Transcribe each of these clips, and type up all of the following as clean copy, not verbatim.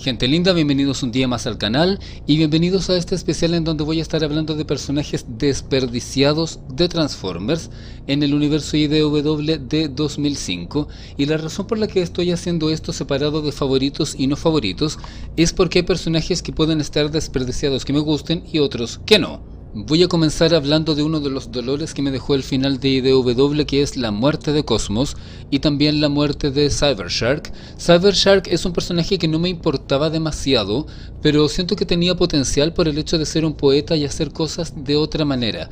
Gente linda, bienvenidos un día más al canal y bienvenidos a este especial en donde voy a estar hablando de personajes desperdiciados de Transformers en el universo IDW de 2005, y la razón por la que estoy haciendo esto separado de favoritos y no favoritos es porque hay personajes que pueden estar desperdiciados que me gusten y otros que no. Voy a comenzar hablando de uno de los dolores que me dejó el final de IDW, que es la muerte de Cosmos y también la muerte de Cybershark. Cybershark es un personaje que no me importaba demasiado, pero siento que tenía potencial por el hecho de ser un poeta y hacer cosas de otra manera.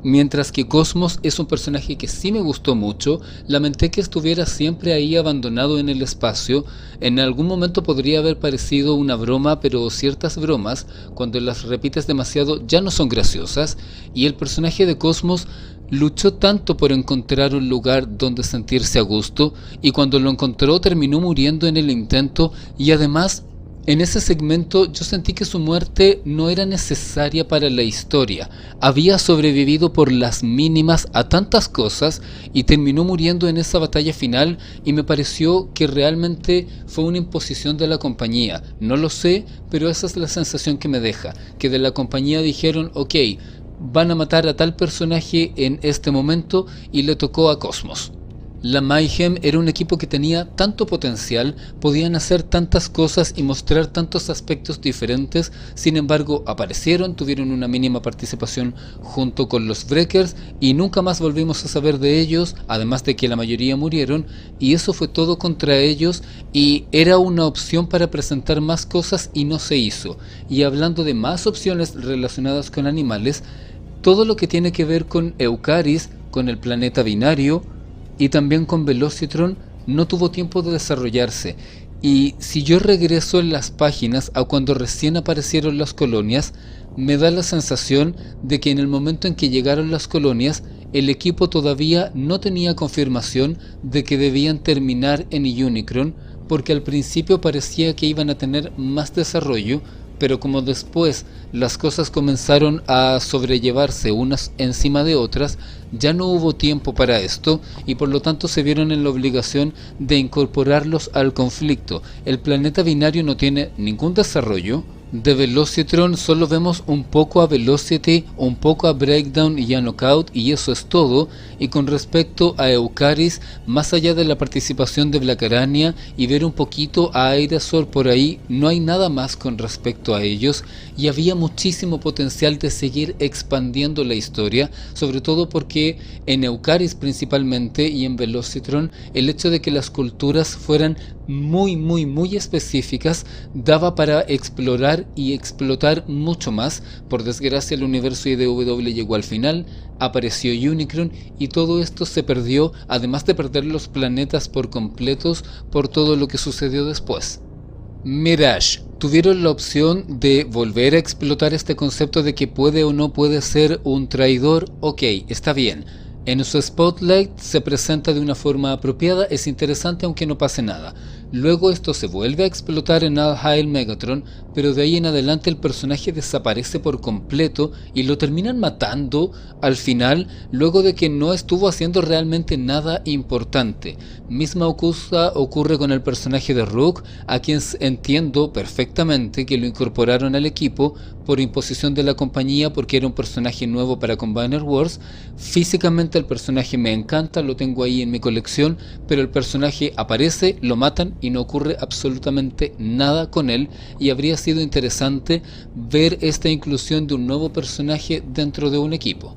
Mientras que Cosmos es un personaje que sí me gustó mucho, lamenté que estuviera siempre ahí abandonado en el espacio. En algún momento podría haber parecido una broma, pero ciertas bromas, cuando las repites demasiado, ya no son graciosas, y el personaje de Cosmos luchó tanto por encontrar un lugar donde sentirse a gusto, y cuando lo encontró terminó muriendo en el intento, y además en ese segmento yo sentí que su muerte no era necesaria para la historia. Había sobrevivido por las mínimas a tantas cosas y terminó muriendo en esa batalla final, y me pareció que realmente fue una imposición de la compañía. No lo sé, pero esa es la sensación que me deja, que de la compañía dijeron: ok, van a matar a tal personaje en este momento y le tocó a Cosmos. La Mayhem era un equipo que tenía tanto potencial, podían hacer tantas cosas y mostrar tantos aspectos diferentes. Sin embargo, aparecieron, tuvieron una mínima participación junto con los Breakers y nunca más volvimos a saber de ellos, además de que la mayoría murieron, y eso fue todo contra ellos, y era una opción para presentar más cosas y no se hizo. Y hablando de más opciones relacionadas con animales, todo lo que tiene que ver con Eucaris, con el planeta binario y también con Velocitron, no tuvo tiempo de desarrollarse. Y si yo regreso en las páginas a cuando recién aparecieron las colonias, me da la sensación de que en el momento en que llegaron las colonias, el equipo todavía no tenía confirmación de que debían terminar en Unicron, porque al principio parecía que iban a tener más desarrollo, pero como después las cosas comenzaron a sobrellevarse unas encima de otras, ya no hubo tiempo para esto, y por lo tanto se vieron en la obligación de incorporarlos al conflicto. El planeta binario no tiene ningún desarrollo. De Velocitron solo vemos un poco a Velocity, un poco a Breakdown y a Knockout, y eso es todo. Y con respecto a Eucaris, más allá de la participación de Black Arania y ver un poquito a Aerosol por ahí, no hay nada más con respecto a ellos, y había muchísimo potencial de seguir expandiendo la historia, sobre todo porque en Eucaris principalmente y en Velocitron el hecho de que las culturas fueran muy específicas daba para explorar y explotar mucho más. Por desgracia, el universo IDW llegó al final, apareció Unicron y todo esto se perdió, además de perder los planetas por completos por todo lo que sucedió después. Mirage tuvieron la opción de volver a explotar este concepto de que puede o no puede ser un traidor. Ok, está bien. En su spotlight se presenta de una forma apropiada, es interesante aunque no pase nada. Luego esto se vuelve a explotar en All Hail Megatron, pero de ahí en adelante el personaje desaparece por completo y lo terminan matando al final, luego de que no estuvo haciendo realmente nada importante. Misma cosa ocurre con el personaje de Rook, a quien entiendo perfectamente que lo incorporaron al equipo por imposición de la compañía porque era un personaje nuevo para Combiner Wars. Físicamente el personaje me encanta, lo tengo ahí en mi colección, pero el personaje aparece, lo matan y no ocurre absolutamente nada con él, y habría sido interesante ver esta inclusión de un nuevo personaje dentro de un equipo.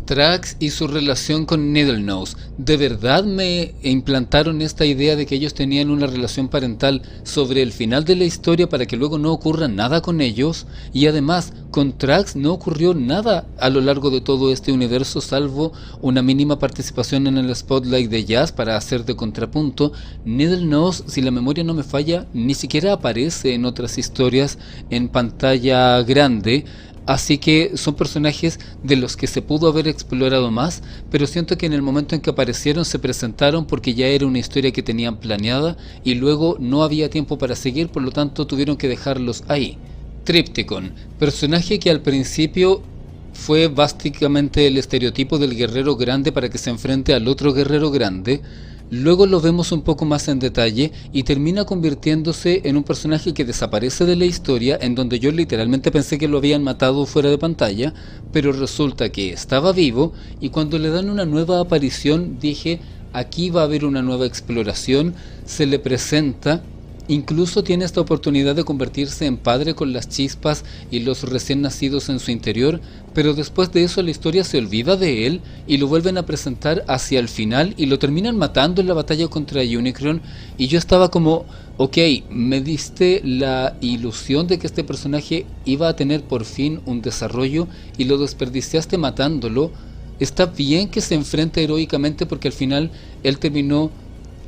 Trax y su relación con Needlenose, ¿de verdad me implantaron esta idea de que ellos tenían una relación parental sobre el final de la historia para que luego no ocurra nada con ellos? Y además, con Trax no ocurrió nada a lo largo de todo este universo, salvo una mínima participación en el spotlight de Jazz para hacer de contrapunto. Needlenose, si la memoria no me falla, ni siquiera aparece en otras historias en pantalla grande. Así que son personajes de los que se pudo haber explorado más, pero siento que en el momento en que aparecieron se presentaron porque ya era una historia que tenían planeada y luego no había tiempo para seguir, por lo tanto tuvieron que dejarlos ahí. Trypticon, personaje que al principio fue básicamente el estereotipo del guerrero grande para que se enfrente al otro guerrero grande. luego lo vemos un poco más en detalle y termina convirtiéndose en un personaje que desaparece de la historia, en donde yo literalmente pensé que lo habían matado fuera de pantalla, pero resulta que estaba vivo, y cuando le dan una nueva aparición dije, aquí va a haber una nueva exploración, se le presenta. Incluso tiene esta oportunidad de convertirse en padre con las chispas y los recién nacidos en su interior, pero después de eso la historia se olvida de él y lo vuelven a presentar hacia el final y lo terminan matando en la batalla contra Unicron, y yo estaba como, ok, me diste la ilusión de que este personaje iba a tener por fin un desarrollo y lo desperdiciaste matándolo. Está bien que se enfrente heroicamente porque al final él terminó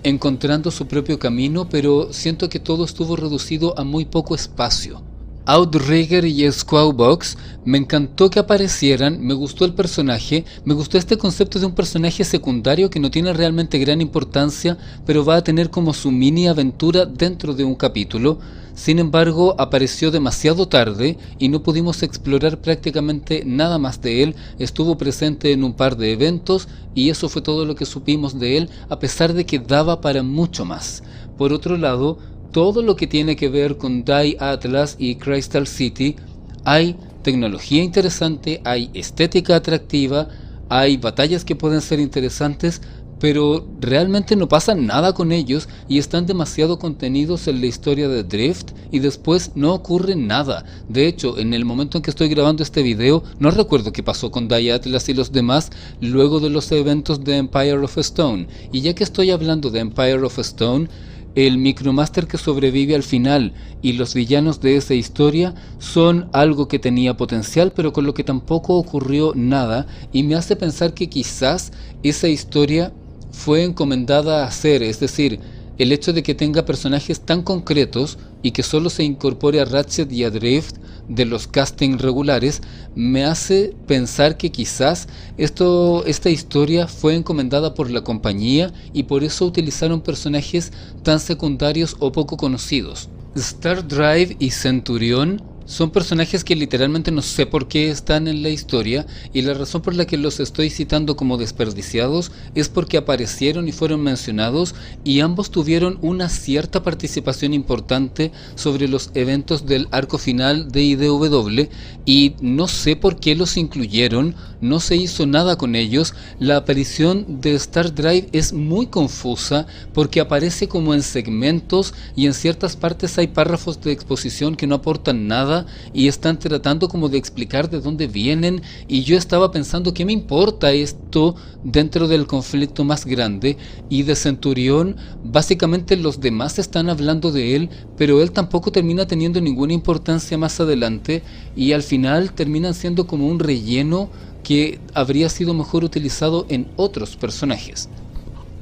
encontrando su propio camino, pero siento que todo estuvo reducido a muy poco espacio. Outrigger y Squawbox, me encantó que aparecieran, me gustó el personaje, me gustó este concepto de un personaje secundario que no tiene realmente gran importancia, pero va a tener como su mini aventura dentro de un capítulo. Sin embargo, apareció demasiado tarde y no pudimos explorar prácticamente nada más de él. Estuvo presente en un par de eventos y eso fue todo lo que supimos de él, a pesar de que daba para mucho más. Por otro lado, todo lo que tiene que ver con Die Atlas y Crystal City, hay tecnología interesante, hay estética atractiva, hay batallas que pueden ser interesantes, pero realmente no pasa nada con ellos y están demasiado contenidos en la historia de Drift y después no ocurre nada. De hecho, en el momento en que estoy grabando este video, no recuerdo qué pasó con Die Atlas y los demás luego de los eventos de Empire of Stone. Y ya que estoy hablando de Empire of Stone, el Micromaster que sobrevive al final y los villanos de esa historia son algo que tenía potencial, pero con lo que tampoco ocurrió nada, y me hace pensar que quizás esa historia fue encomendada a hacer, es decir, el hecho de que tenga personajes tan concretos y que solo se incorpore a Ratchet y a Drift de los castings regulares, me hace pensar que quizás esta historia fue encomendada por la compañía y por eso utilizaron personajes tan secundarios o poco conocidos. Star Drive y Centurión son personajes que literalmente no sé por qué están en la historia, y la razón por la que los estoy citando como desperdiciados es porque aparecieron y fueron mencionados y ambos tuvieron una cierta participación importante sobre los eventos del arco final de IDW, y no sé por qué los incluyeron, no se hizo nada con ellos. La aparición de Star Drive es muy confusa porque aparece como en segmentos y en ciertas partes hay párrafos de exposición que no aportan nada y están tratando como de explicar de dónde vienen, y yo estaba pensando, ¿qué me importa esto dentro del conflicto más grande? Y de Centurión, básicamente los demás están hablando de él, pero él tampoco termina teniendo ninguna importancia más adelante, y al final terminan siendo como un relleno que habría sido mejor utilizado en otros personajes.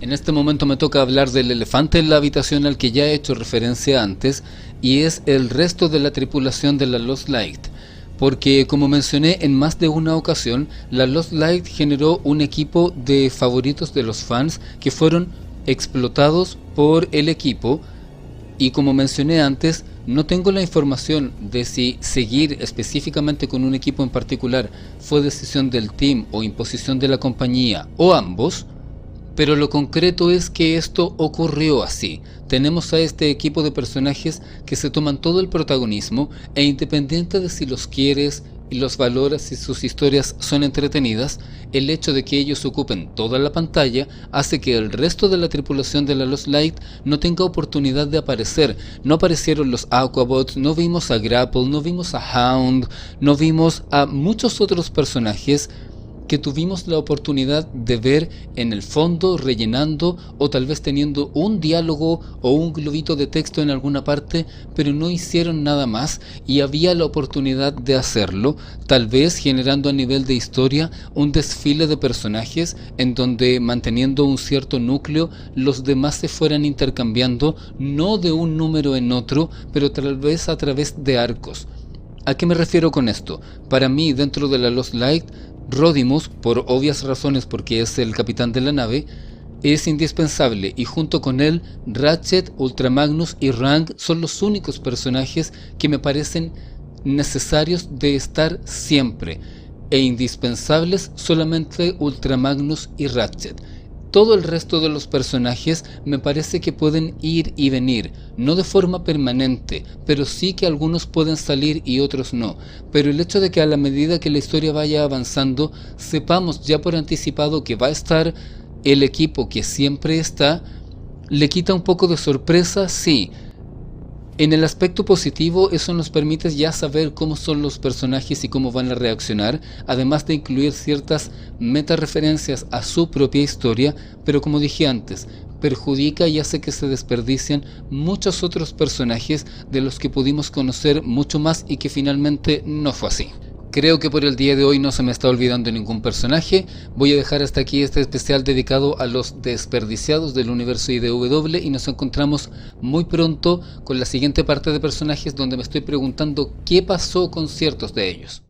En este momento me toca hablar del elefante en la habitación al que ya he hecho referencia antes, y es el resto de la tripulación de la Lost Light, porque como mencioné en más de una ocasión, la Lost Light generó un equipo de favoritos de los fans que fueron explotados por el equipo, y como mencioné antes, no tengo la información de si seguir específicamente con un equipo en particular fue decisión del team o imposición de la compañía o ambos, pero lo concreto es que esto ocurrió así. Tenemos a este equipo de personajes que se toman todo el protagonismo, e independiente de si los quieres y los valoras y sus historias son entretenidas, el hecho de que ellos ocupen toda la pantalla hace que el resto de la tripulación de la Lost Light no tenga oportunidad de aparecer. No aparecieron los Aquabots, no vimos a Grapple, no vimos a Hound, no vimos a muchos otros personajes que tuvimos la oportunidad de ver en el fondo, rellenando o tal vez teniendo un diálogo o un globito de texto en alguna parte, pero no hicieron nada más, y había la oportunidad de hacerlo, tal vez generando a nivel de historia un desfile de personajes en donde, manteniendo un cierto núcleo, los demás se fueran intercambiando, no de un número en otro, pero tal vez a través de arcos. ¿A qué me refiero con esto? Para mí, dentro de la Lost Light, Rodimus, por obvias razones porque es el capitán de la nave, es indispensable, y junto con él Ratchet, Ultramagnus y Rang son los únicos personajes que me parecen necesarios de estar siempre, e indispensables solamente Ultramagnus y Ratchet. Todo el resto de los personajes me parece que pueden ir y venir, no de forma permanente, pero sí que algunos pueden salir y otros no. Pero el hecho de que a la medida que la historia vaya avanzando, sepamos ya por anticipado que va a estar el equipo que siempre está, le quita un poco de sorpresa, sí. En el aspecto positivo, eso nos permite ya saber cómo son los personajes y cómo van a reaccionar, además de incluir ciertas metareferencias a su propia historia, pero como dije antes, perjudica y hace que se desperdicien muchos otros personajes de los que pudimos conocer mucho más y que finalmente no fue así. Creo que por el día de hoy no se me está olvidando ningún personaje. Voy a dejar hasta aquí este especial dedicado a los desperdiciados del universo IDW y nos encontramos muy pronto con la siguiente parte de personajes donde me estoy preguntando qué pasó con ciertos de ellos.